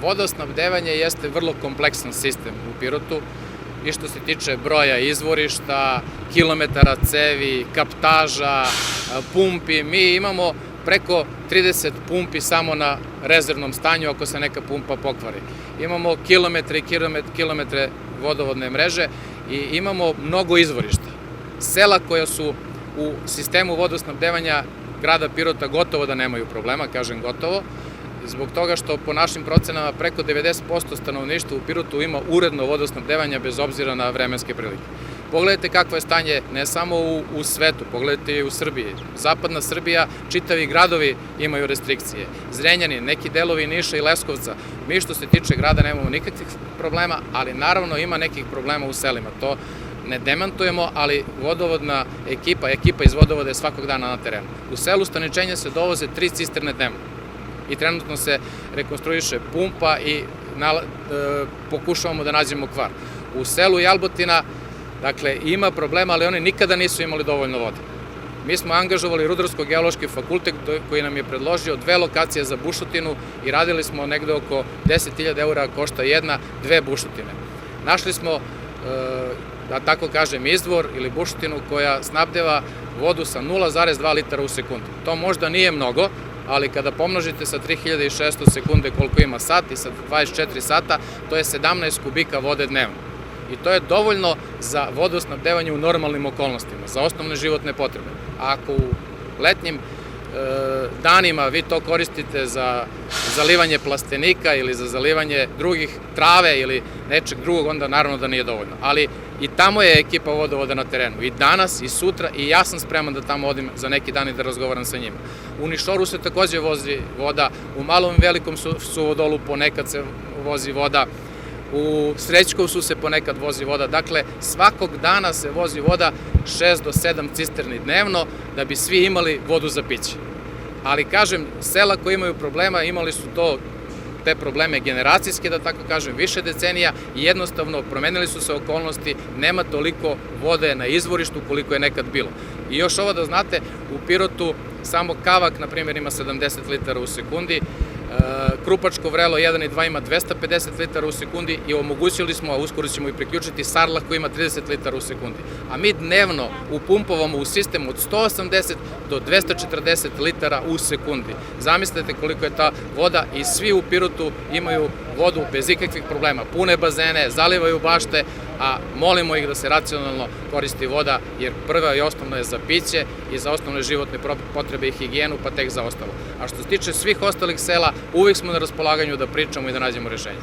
Vodosnabdevanje jeste vrlo kompleksan sistem u Pirotu i što se tiče broja izvorišta, kilometara cevi, kaptaža, pumpi. Mi imamo preko 30 pumpi samo na rezervnom stanju ako se neka pumpa pokvari. Imamo kilometre i kilometre vodovodne mreže i imamo mnogo izvorišta. Sela koja su u sistemu vodosnabdevanja grada Pirota gotovo da nemaju problema, kažem gotovo, zbog toga što po našim procenama preko 90% stanovništva u Pirotu ima uredno vodosnabdevanje bez obzira na vremenske prilike. Pogledajte kakvo je stanje ne samo u svetu, pogledajte i u Srbiji. Zapadna Srbija, čitavi gradovi imaju restrikcije. Zrenjanin, neki delovi Niša i Leskovca. Mi što se tiče grada nemamo nikakvih problema, ali naravno ima nekih problema u selima. To ne demantujemo, ali vodovodna ekipa iz vodovoda je svakog dana na terenu. U selu Staničenje se dovoze 3 cisterne dnevno i trenutno se rekonstruiše pumpa i pokušavamo da nađemo kvar. U selu Jalbotina, dakle, ima problema, ali oni nikada nisu imali dovoljno vode. Mi smo angažovali Rudarsko-geološki fakultet koji nam je predložio 2 lokacije za bušotinu i radili smo negde oko 10.000 eura košta 1-2 bušotine. Našli smo, da tako kažem, izvor ili bušotinu koja snabdeva vodu sa 0,2 litara u sekundi. To možda nije mnogo, ali kada pomnožite sa 3600 sekunde koliko ima sat i sa 24 sata, to je 17 kubika vode dnevno. I to je dovoljno za vodosnabdevanje u normalnim okolnostima, za osnovne životne potrebe. A ako u letnjim danima vi to koristite za zalivanje plastenika ili za zalivanje drugih trave ili nečeg drugog, onda naravno da nije dovoljno. Ali i tamo je ekipa vodovoda na terenu. I danas i sutra i ja sam spreman da tamo odim za neki dan i da razgovaram sa njima. U Nišoru se takođe vozi voda, u Malom i Velikom Suvodolu ponekad se vozi voda, u Srećkovcu se ponekad vozi voda, dakle svakog dana se vozi voda 6 do 7 cisterni dnevno da bi svi imali vodu za piće. Ali kažem, sela koji imaju problema imali su te probleme generacijske, da tako kažem, više decenija i jednostavno promenili su se okolnosti, nema toliko vode na izvorištu koliko je nekad bilo. I još ovo da znate, u Pirotu samo Kavak, na primjer, ima 70 litara u sekundi, Krupačko Vrelo 1 i 2 ima 250 litara u sekundi i omogućili smo, a uskoro ćemo i priključiti Sarlak koji ima 30 litara u sekundi. A mi dnevno upumpovamo u sistem od 180 do 240 litara u sekundi. Zamislite koliko je ta voda i svi u Pirotu imaju vodu bez ikakvih problema. Pune bazene, zalivaju bašte, a molimo ih da se racionalno koristi voda, jer prva i osnovno je za piće i za osnovne životne potrebe i higijenu, pa tek za ostalo. A što se tiče svih ostalih sela, uvijek smo na raspolaganju da pričamo i da nađemo rešenje.